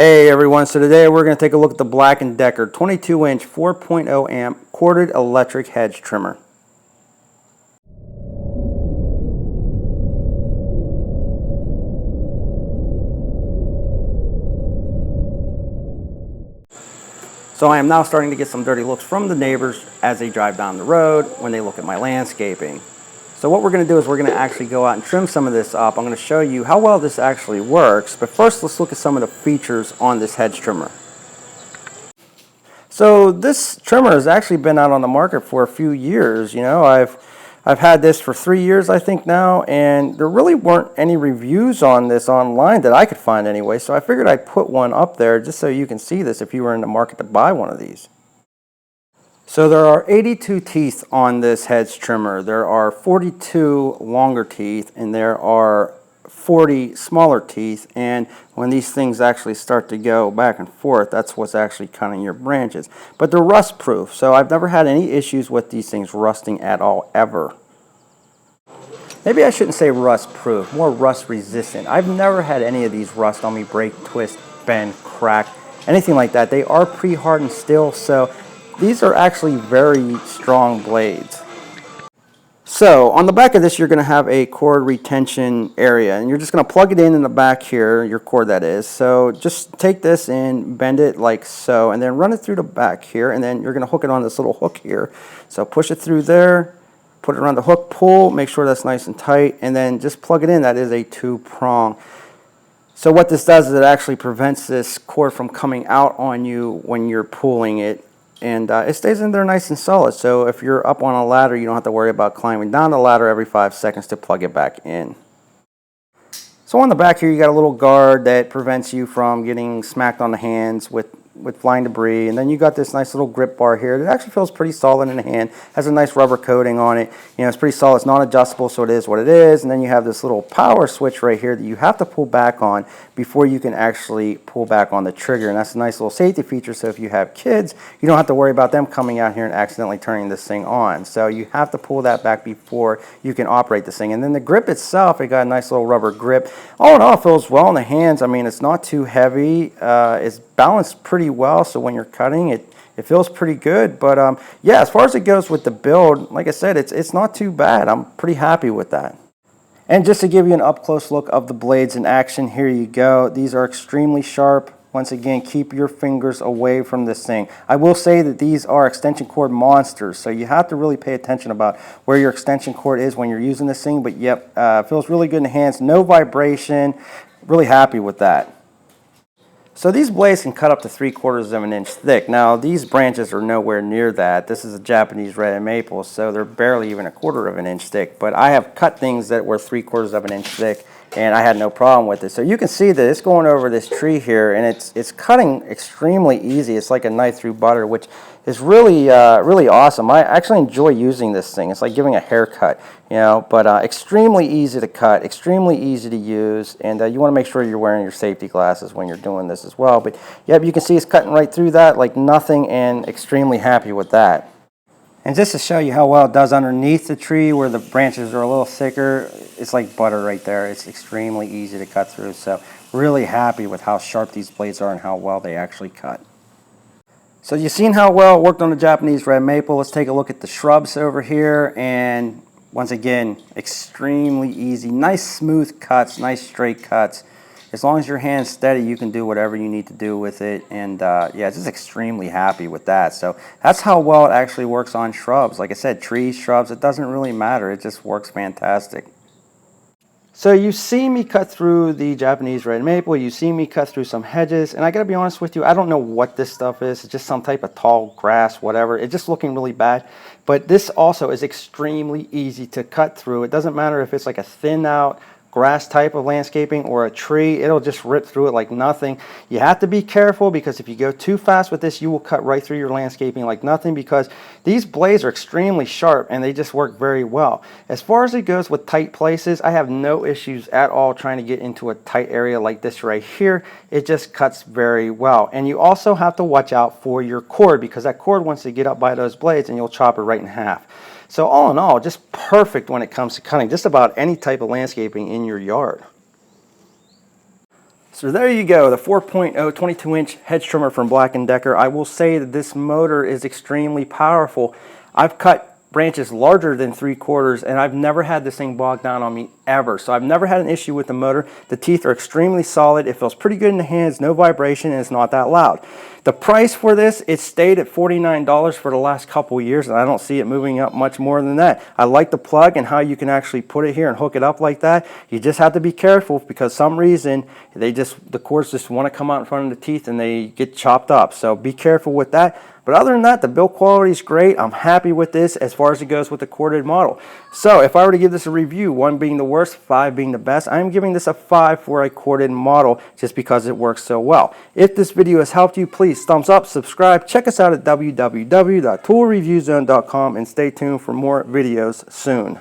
Hey everyone, so today we're going to take a look at the Black & Decker 22-inch 4.0 amp corded electric hedge trimmer. So I am now starting to get some dirty looks from the neighbors as they drive down the road when they look at my landscaping. So what we're going to do is we're going to actually go out and trim some of this up. I'm going to show you how well this actually works, but first let's look at some of the features on this hedge trimmer. So this trimmer has actually been out on the market for a few years. You know, I've had this for 3 years I think now, and there really weren't any reviews on this online that I could find anyway, so I figured I'd put one up there just so you can see this if you were in the market to buy one of these. So there are 82 teeth on this hedge trimmer. There are 42 longer teeth and there are 40 smaller teeth, and when these things actually start to go back and forth, that's what's actually cutting your branches. But they're rust proof, so I've never had any issues with these things rusting at all, ever. Maybe I shouldn't say rust proof, more rust resistant. I've never had any of these rust on me, break, twist, bend, crack, anything like that. They are pre-hardened still, so these are actually very strong blades. So on the back of this, you're going to have a cord retention area, and you're just going to plug it in the back here, your cord that is. So just take this and bend it like so, and then run it through the back here, and then you're going to hook it on this little hook here. So push it through there, put it around the hook, pull, make sure that's nice and tight, and then just plug it in. That is a 2-prong. So what this does is it actually prevents this cord from coming out on you when you're pulling it. And it stays in there nice and solid, so if you're up on a ladder, you don't have to worry about climbing down the ladder every 5 seconds to plug it back in. So on the back here, you got a little guard that prevents you from getting smacked on the hands with flying debris, and then you got this nice little grip bar here. It actually feels pretty solid in the hand, has a nice rubber coating on it. You know, it's pretty solid, it's non-adjustable, so it is what it is. And then you have this little power switch right here that you have to pull back on before you can actually pull back on the trigger, and that's a nice little safety feature, so if you have kids, you don't have to worry about them coming out here and accidentally turning this thing on. So you have to pull that back before you can operate this thing. And then the grip itself, it got a nice little rubber grip. All in all, it feels well in the hands. I mean, it's not too heavy, it's balanced pretty well, so when you're cutting it feels pretty good. But yeah, as far as it goes with the build, like I said, it's not too bad. I'm pretty happy with that. And just to give you an up close look of the blades in action, here you go. These are extremely sharp. Once again, keep your fingers away from this thing. I will say that these are extension cord monsters, so you have to really pay attention about where your extension cord is when you're using this thing. But yep, feels really good in the hands, no vibration, really happy with that. So these blades can cut up to 3/4 of an inch thick. Now these branches are nowhere near that. This is a Japanese red maple, so they're barely even 1/4 of an inch thick. But I have cut things that were 3/4 of an inch thick, and I had no problem with it. So you can see that it's going over this tree here, and it's cutting extremely easy. It's like a knife through butter, which is really really awesome. I actually enjoy using this thing. It's like giving a haircut, you know. But extremely easy to cut, extremely easy to use, and you want to make sure you're wearing your safety glasses when you're doing this as well. But yeah, you can see it's cutting right through that like nothing, and extremely happy with that. And just to show you how well it does underneath the tree where the branches are a little thicker, it's like butter right there. It's extremely easy to cut through, so really happy with how sharp these blades are and how well they actually cut. So you've seen how well it worked on the Japanese red maple. Let's take a look at the shrubs over here, and once again, extremely easy. Nice smooth cuts, nice straight cuts. As long as your hand's steady, you can do whatever you need to do with it. And yeah, just extremely happy with that. So that's how well it actually works on shrubs. Like I said, trees, shrubs, it doesn't really matter. It just works fantastic. So you see me cut through the Japanese red maple, you see me cut through some hedges, and I gotta be honest with you, I don't know what this stuff is. It's just some type of tall grass, whatever. It's just looking really bad. But this also is extremely easy to cut through. It doesn't matter if it's like a thin out grass type of landscaping or a tree, it'll just rip through it like nothing. You have to be careful, because if you go too fast with this, you will cut right through your landscaping like nothing, because these blades are extremely sharp and they just work very well. As far as it goes with tight places, I have no issues at all trying to get into a tight area like this right here. It just cuts very well. And you also have to watch out for your cord, because that cord wants to get up by those blades and you'll chop it right in half. So all in all, just perfect when it comes to cutting just about any type of landscaping in your yard. So there you go, the 4.0 22-inch hedge trimmer from Black & Decker. I will say that this motor is extremely powerful. I've cut branches larger than 3/4 and I've never had this thing bog down on me ever. So I've never had an issue with the motor. The teeth are extremely solid. It feels pretty good in the hands, no vibration, and it's not that loud. The price for this, it stayed at $49 for the last couple years, and I don't see it moving up much more than that. I like the plug and how you can actually put it here and hook it up like that. You just have to be careful because some reason the cords just want to come out in front of the teeth and they get chopped up. So be careful with that. But other than that, the build quality is great. I'm happy with this as far as it goes with the corded model. So if I were to give this a review, 1 being the worst, 5 being the best, I'm giving this a 5 for a corded model just because it works so well. If this video has helped you, please thumbs up, subscribe, check us out at www.toolreviewzone.com, and stay tuned for more videos soon.